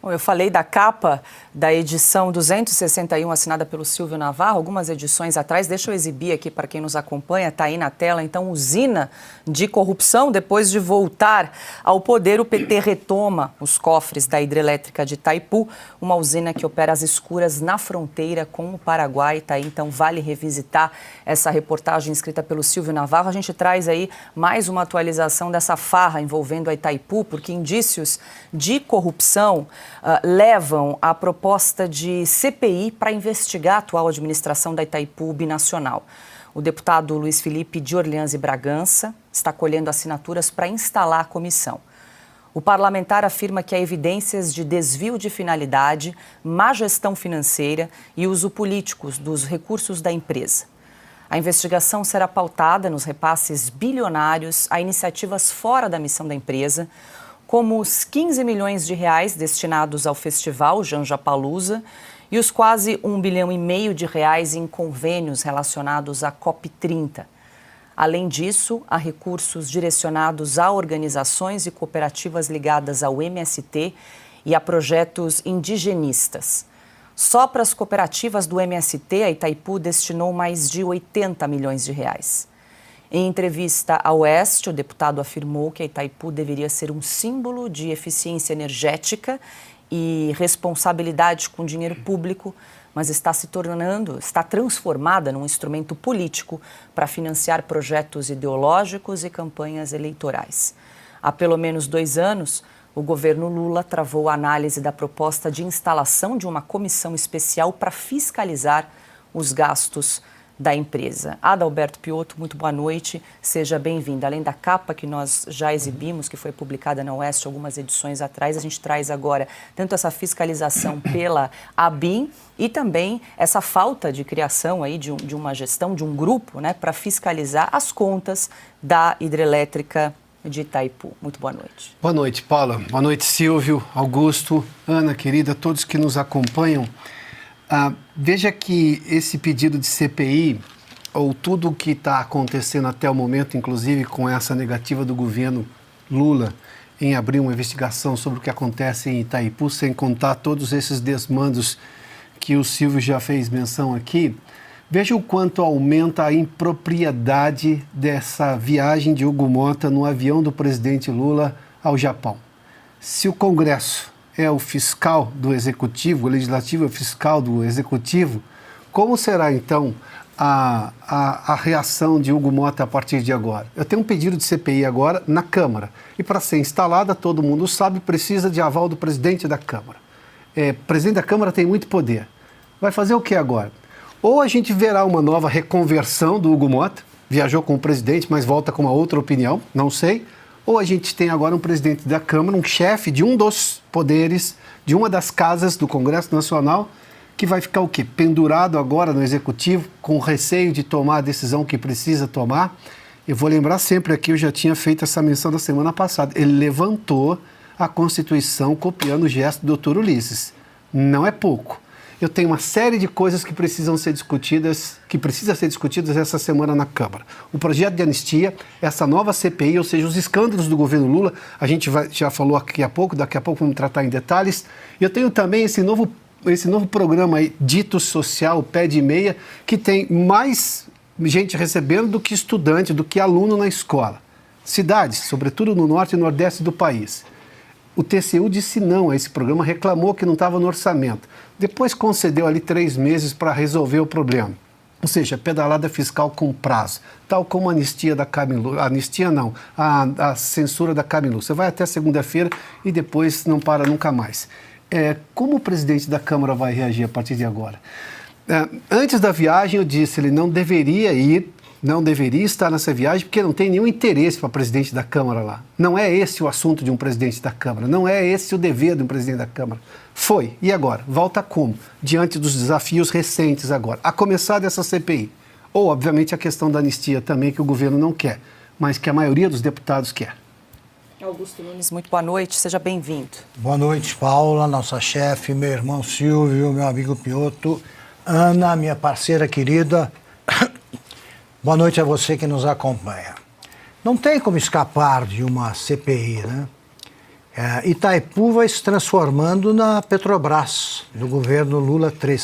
Bom, eu falei da capa da edição 261, assinada pelo Silvio Navarro, algumas edições atrás. Deixa eu exibir aqui para quem nos acompanha, está aí na tela. Então, usina de corrupção. Depois de voltar ao poder, o PT retoma os cofres da hidrelétrica de Itaipu, uma usina que opera às escuras na fronteira com o Paraguai. Tá aí, então vale revisitar essa reportagem escrita pelo Silvio Navarro. A gente traz aí mais uma atualização dessa farra envolvendo a Itaipu, porque indícios de corrupção levam à proposta de CPI para investigar a atual administração da Itaipu Binacional. O deputado Luiz Felipe de Orleans e Bragança está colhendo assinaturas para instalar a comissão. O parlamentar afirma que há evidências de desvio de finalidade, má gestão financeira e uso políticos dos recursos da empresa. A investigação será pautada nos repasses bilionários a iniciativas fora da missão da empresa, como os 15 milhões de reais destinados ao festival Janjapalooza e os quase 1,5 bilhão de reais em convênios relacionados à COP30. Além disso, há recursos direcionados a organizações e cooperativas ligadas ao MST e a projetos indigenistas. Só para as cooperativas do MST, a Itaipu destinou mais de 80 milhões de reais. Em entrevista ao Oeste, o deputado afirmou que a Itaipu deveria ser um símbolo de eficiência energética e responsabilidade com dinheiro público, mas está transformada num instrumento político para financiar projetos ideológicos e campanhas eleitorais. Há pelo menos 2 anos, o governo Lula travou a análise da proposta de instalação de uma comissão especial para fiscalizar os gastos da empresa. Adalberto Piotto, muito boa noite, seja bem-vindo. Além da capa que nós já exibimos, que foi publicada na Oeste algumas edições atrás, a gente traz agora tanto essa fiscalização pela ABIN e também essa falta de criação aí de uma gestão, de um grupo, né, para fiscalizar as contas da hidrelétrica de Itaipu. Muito boa noite. Boa noite, Paula. Boa noite, Silvio, Augusto, Ana, querida, todos que nos acompanham. Veja que esse pedido de CPI, ou tudo o que está acontecendo até o momento, inclusive com essa negativa do governo Lula em abrir uma investigação sobre o que acontece em Itaipu, sem contar todos esses desmandos que o Silvio já fez menção aqui, veja o quanto aumenta a impropriedade dessa viagem de Hugo Mota no avião do presidente Lula ao Japão. Se o Congresso é o fiscal do Executivo, o Legislativo é o fiscal do Executivo, como será, então, a reação de Hugo Mota a partir de agora? Eu tenho um pedido de CPI agora na Câmara, e para ser instalada, todo mundo sabe, precisa de aval do presidente da Câmara. O presidente da Câmara tem muito poder. Vai fazer o que agora? Ou a gente verá uma nova reconversão do Hugo Mota, viajou com o presidente, mas volta com uma outra opinião, não sei. Ou a gente tem agora um presidente da Câmara, um chefe de um dos poderes, de uma das casas do Congresso Nacional, que vai ficar o quê? Pendurado agora no Executivo, com receio de tomar a decisão que precisa tomar. Eu vou lembrar sempre aqui, eu já tinha feito essa menção da semana passada, ele levantou a Constituição copiando o gesto do Dr. Ulisses. Não é pouco. Eu tenho uma série de coisas que precisam ser discutidas, essa semana na Câmara. O projeto de anistia, essa nova CPI, ou seja, os escândalos do governo Lula, a gente já falou daqui a pouco vamos tratar em detalhes. E eu tenho também esse novo programa aí, dito social, pé de meia, que tem mais gente recebendo do que estudante, do que aluno na escola. Cidades, sobretudo no norte e nordeste do país. O TCU disse não a esse programa, reclamou que não estava no orçamento. Depois concedeu ali 3 meses para resolver o problema. Ou seja, pedalada fiscal com prazo, tal como a anistia da Camilu. Anistia não, a censura da Camilu. Você vai até segunda-feira e depois não para nunca mais. Como o presidente da Câmara vai reagir a partir de agora? Antes da viagem eu disse, ele não deveria estar nessa viagem porque não tem nenhum interesse para o presidente da Câmara lá. Não é esse o assunto de um presidente da Câmara, não é esse o dever de um presidente da Câmara. Foi, e agora? Volta como? Diante dos desafios recentes agora, a começar dessa CPI. Ou, obviamente, a questão da anistia também, que o governo não quer, mas que a maioria dos deputados quer. Augusto Nunes, muito boa noite, seja bem-vindo. Boa noite, Paula, nossa chefe, meu irmão Silvio, meu amigo Piotto, Ana, minha parceira querida. Boa noite a você que nos acompanha. Não tem como escapar de uma CPI, né? Itaipu vai se transformando na Petrobras, do governo Lula III.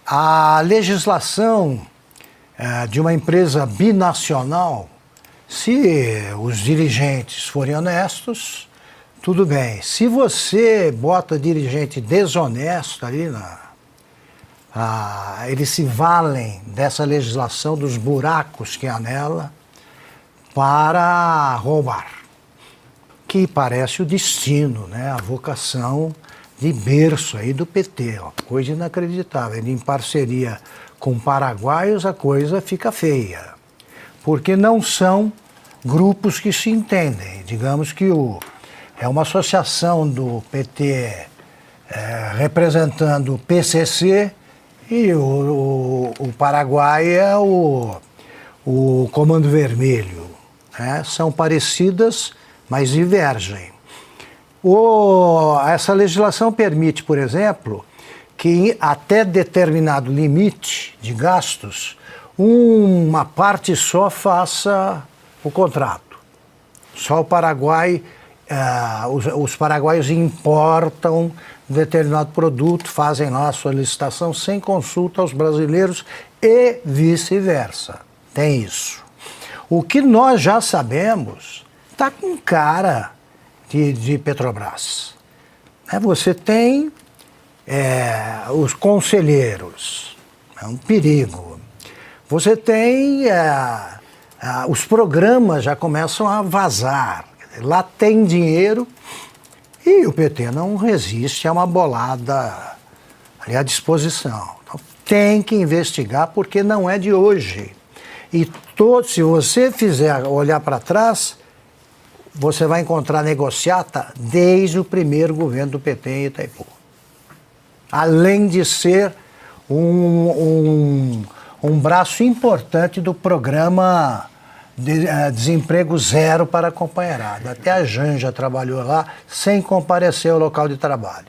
A legislação de uma empresa binacional, se os dirigentes forem honestos, tudo bem. Se você bota dirigente desonesto ali, eles se valem dessa legislação, dos buracos que há nela, para roubar. Que parece o destino, né? A vocação de berço aí do PT, ó, coisa inacreditável. Em parceria com paraguaios a coisa fica feia, porque não são grupos que se entendem. Digamos que é uma associação do PT representando o PCC e o Paraguai é o Comando Vermelho, né? São parecidas, mas divergem. Essa legislação permite, por exemplo, que até determinado limite de gastos, uma parte só faça o contrato. Só o Paraguai, os paraguaios importam determinado produto, fazem lá a sua licitação sem consulta aos brasileiros e vice-versa. Tem isso. O que nós já sabemos está com cara de Petrobras. Você tem os conselheiros, é um perigo. Você tem os programas já começam a vazar. Lá tem dinheiro e o PT não resiste a uma bolada ali à disposição. Então, tem que investigar porque não é de hoje. E se você olhar para trás, você vai encontrar negociata desde o primeiro governo do PT em Itaipu. Além de ser um braço importante do programa de desemprego zero para a companheirada. Até a Janja trabalhou lá sem comparecer ao local de trabalho.